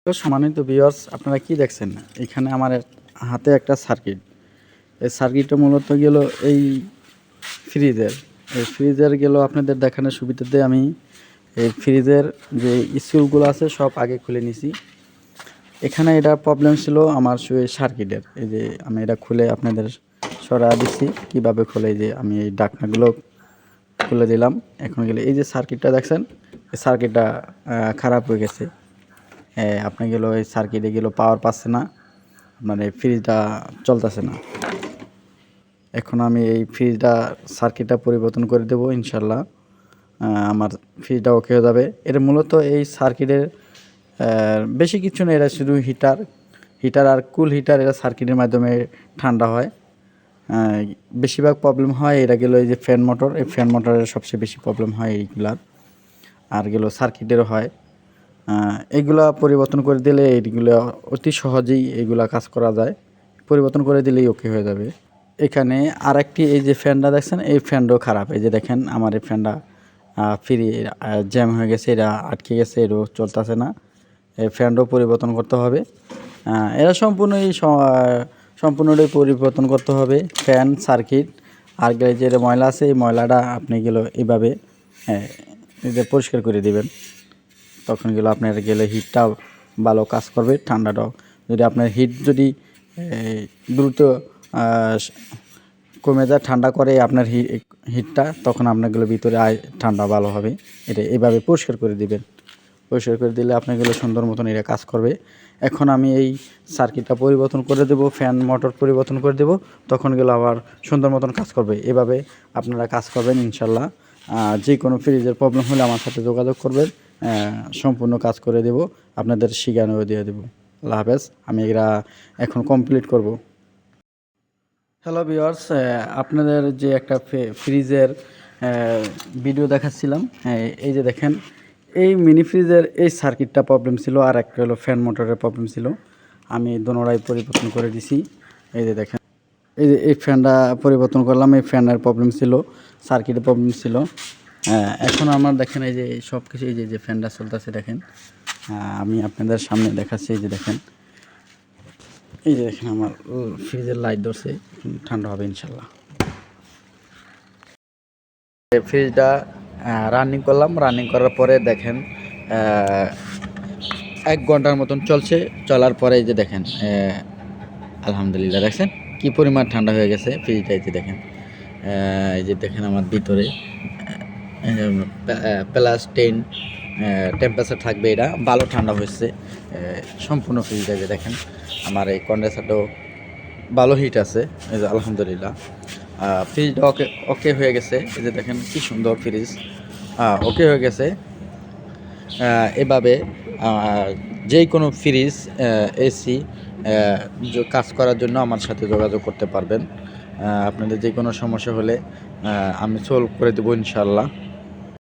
তো সম্মানিত ভিউয়ার্স, আপনারা কি দেখছেন? এখানে আমার হাতে একটা সার্কিট। এই সার্কিটটা মূলত গেল এই ফ্রিজের। এই ফ্রিজের গেল আপনাদের দেখানোর সুবিধাতে আমি এই ফ্রিজের যে স্ক্রুগুলো আছে সব আগে খুলে নিছি। এখানে এটা প্রবলেম ছিল আমার সার্কিটের। এই যে আমি এটা খুলে আপনাদের সরা দিচ্ছি কীভাবে খোলে। এই যে আমি এই ঢাকনাগুলো খুলে দিলাম। এখন গেলে এই যে সার্কিটটা দেখছেন, এই সার্কিটটা খারাপ হয়ে গেছে। আপনি গেল এই সার্কিটে গেল পাওয়ার পাচ্ছে না, মানে ফ্রিজটা চলতেছে না। এখন আমি এই ফ্রিজটা সার্কিটটা পরিবর্তন করে দেবো ইনশাল্লাহ। আমার ফ্রিজটা ওকে হয়ে যাবে। এর মূলত এই সার্কিটের বেশি কিছু না, এরা শুধু হিটার আর কুল হিটার, এরা সার্কিটের মাধ্যমে ঠান্ডা হয়। বেশিরভাগ প্রবলেম হয় এরা গেল এই যে ফ্যান মোটর, এই ফ্যান মোটরের সবচেয়ে বেশি প্রবলেম হয় এইগুলার। আর গেল সার্কিটেরও হয়। এইগুলা পরিবর্তন করে দিলে এইগুলো অতি সহজেই এইগুলা কাজ করা যায়। পরিবর্তন করে দিলেই ওকে হয়ে যাবে। এখানে আরেকটি এই যে ফ্যানটা দেখছেন, এই ফ্যানটাও খারাপ। এই যে দেখেন আমার এই ফ্যানটা ফ্রি জ্যাম হয়ে গেছে, এটা আটকে গেছে, এটাও চলতেছে না। এই ফ্যানটাও পরিবর্তন করতে হবে। এরা সম্পূর্ণটাই পরিবর্তন করতে হবে। ফ্যান, সার্কিট আর যে ময়লা আছে, এই ময়লাটা আপনি গেলে এইভাবে পরিষ্কার করে দেবেন। তখন গেলে আপনার গেলে হিটটা ভালো কাজ করবে। ঠান্ডাটাও যদি আপনার হিট যদি দ্রুত কমে যায়, ঠান্ডা করে আপনার হিটটা, তখন আপনারগুলো ভিতরে ঠান্ডা ভালো হবে। এটা এইভাবে পরিষ্কার করে দিবেন। পরিষ্কার করে দিলে আপনারগুলো সুন্দর মতন এটা কাজ করবে। এখন আমি এই সার্কিটটা পরিবর্তন করে দেব, ফ্যান মোটর পরিবর্তন করে দেব, তখন গেলে আবার সুন্দর মতন কাজ করবে। এভাবে আপনারা কাজ করবেন ইনশাল্লাহ। যে কোনো ফ্রিজের প্রবলেম হলে আমার সাথে যোগাযোগ করবেন, সম্পূর্ণ কাজ করে দেব, আপনাদের শিখানো দিয়ে দেবো। আল্লাহ হাফেজ। আমি এরা এখন কমপ্লিট করব। হ্যালো ভিউয়ার্স, আপনাদের যে একটা ফ্রিজের ভিডিও দেখাচ্ছিলাম, এই যে দেখেন এই মিনি ফ্রিজের এই সার্কিটটা প্রবলেম ছিল, আর একটা হলো ফ্যান মোটরের প্রবলেম ছিল। আমি দোনোটাই পরিবর্তন করে দিছি। এই যে দেখেন, এই যে এই ফ্যানটা পরিবর্তন করলাম, এই ফ্যানের প্রবলেম ছিল, সার্কিটের প্রবলেম ছিল। এখন আমার দেখেন এই যে সব কিছু, এই যে ফ্যানটা চলতেছে দেখেন। আমি আপনাদের সামনে দেখাচ্ছি। এই যে দেখেন, এই যে দেখেন আমার ফ্রিজের লাইট ধরছে, ঠান্ডা হবে ইনশাল্লাহ। ফ্রিজটা রানিং করলাম, রানিং করার পরে দেখেন 1 ঘন্টার মতন চলছে। চলার পরে এই যে দেখেন আলহামদুলিল্লাহ, দেখছেন কি পরিমাণ ঠান্ডা হয়ে গেছে ফ্রিজটা। এই যে দেখেন, এই যে দেখেন আমার ভিতরে +10 টেম্পারেচার থাকবে। এটা ভালো ঠান্ডা হয়েছে সম্পূর্ণ ফ্রিজটা। যে দেখেন আমার এই কন্ডেন্সারটাও ভালো হিট আছে। এই যে আলহামদুলিল্লাহ ফ্রিজটা ওকে হয়ে গেছে। এই যে দেখেন কি সুন্দর ফ্রিজ ওকে হয়ে গেছে। এভাবে যে কোনো ফ্রিজ, এসি কাজ করার জন্য আমার সাথে যোগাযোগ করতে পারবেন। আপনাদের যে কোনো সমস্যা হলে আমি সলভ করে দেবো ইনশাল্লাহ।